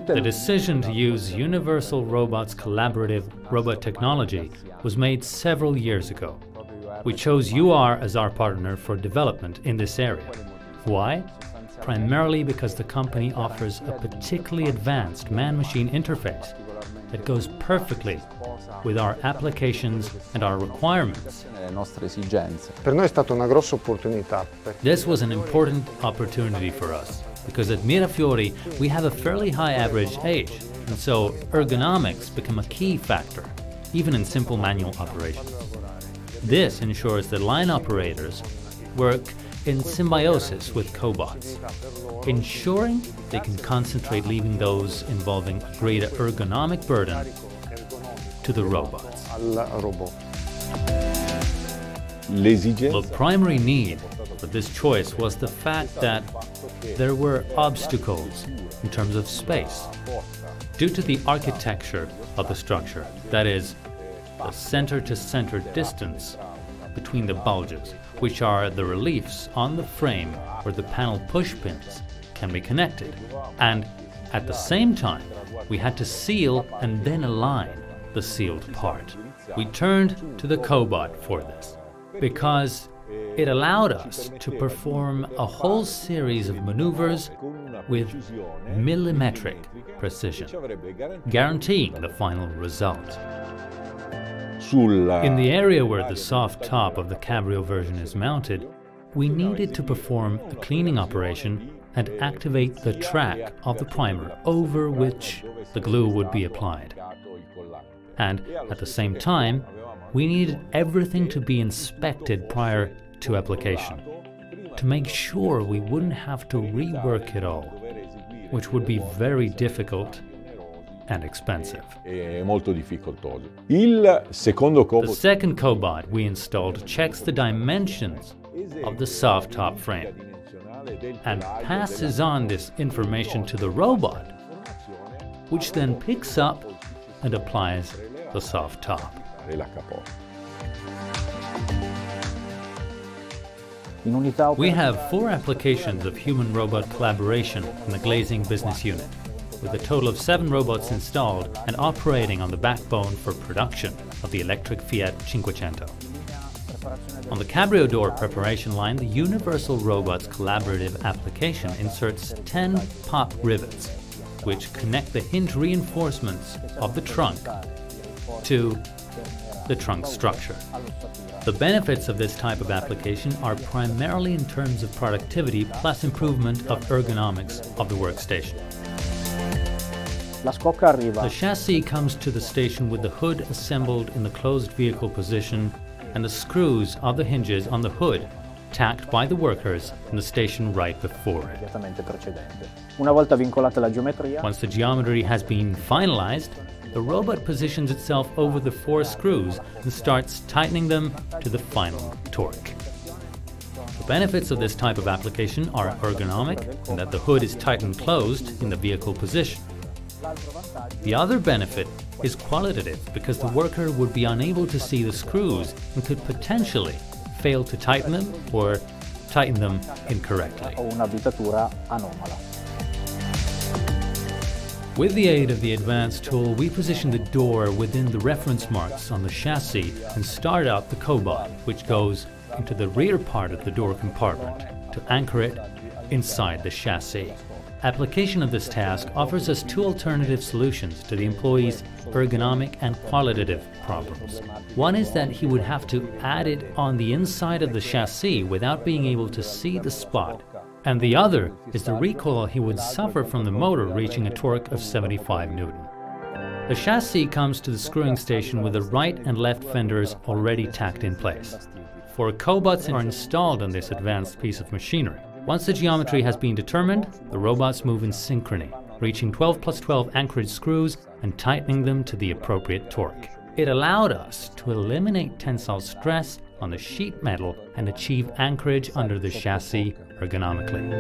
The decision to use Universal Robot's collaborative robot technology was made several years ago. We chose UR as our partner for development in this area. Why? Primarily because the company offers a particularly advanced man-machine interface that goes perfectly with our applications and our requirements. This was an important opportunity for us, because at Mirafiori we have a fairly high average age, and so ergonomics become a key factor, even in simple manual operations. This ensures that line operators work in symbiosis with cobots, ensuring they can concentrate, leaving those involving a greater ergonomic burden to the robots. The primary need for this choice was the fact that there were obstacles in terms of space. Due to the architecture of the structure, that is, the center-to-center distance between the bulges, which are the reliefs on the frame where the panel push pins can be connected. And at the same time, we had to seal and then align the sealed part. We turned to the cobot for this, because it allowed us to perform a whole series of maneuvers with millimetric precision, guaranteeing the final result. In the area where the soft top of the Cabrio version is mounted, we needed to perform a cleaning operation and activate the track of the primer over which the glue would be applied. And at the same time, we needed everything to be inspected prior to application, to make sure we wouldn't have to rework it all, which would be very difficult and expensive. The second cobot we installed checks the dimensions of the soft top frame and passes on this information to the robot, which then picks up and applies the soft top. We have 4 applications of human-robot collaboration in the glazing business unit, with a total of 7 robots installed and operating on the backbone for production of the electric Fiat 500. On the Cabrio door preparation line, the Universal Robot's collaborative application inserts 10 pop rivets, which connect the hinge reinforcements of the trunk to the trunk structure. The benefits of this type of application are primarily in terms of productivity plus improvement of ergonomics of the workstation. The chassis comes to the station with the hood assembled in the closed vehicle position and the screws of the hinges on the hood tacked by the workers in the station right before it. Once the geometry has been finalized, the robot positions itself over the 4 screws and starts tightening them to the final torque. The benefits of this type of application are ergonomic, in that the hood is tightened closed in the vehicle position. The other benefit is qualitative, because the worker would be unable to see the screws and could potentially fail to tighten them or tighten them incorrectly. With the aid of the advanced tool, we position the door within the reference marks on the chassis and start out the cobot, which goes into the rear part of the door compartment to anchor it inside the chassis. Application of this task offers us 2 alternative solutions to the employee's ergonomic and qualitative problems. One is that he would have to add it on the inside of the chassis without being able to see the spot. And the other is the recoil he would suffer from the motor reaching a torque of 75 Newton. The chassis comes to the screwing station with the right and left fenders already tacked in place. 4 cobots are installed on this advanced piece of machinery. Once the geometry has been determined, the robots move in synchrony, reaching 12 + 12 anchorage screws and tightening them to the appropriate torque. It allowed us to eliminate tensile stress on the sheet metal and achieve anchorage under the chassis ergonomically.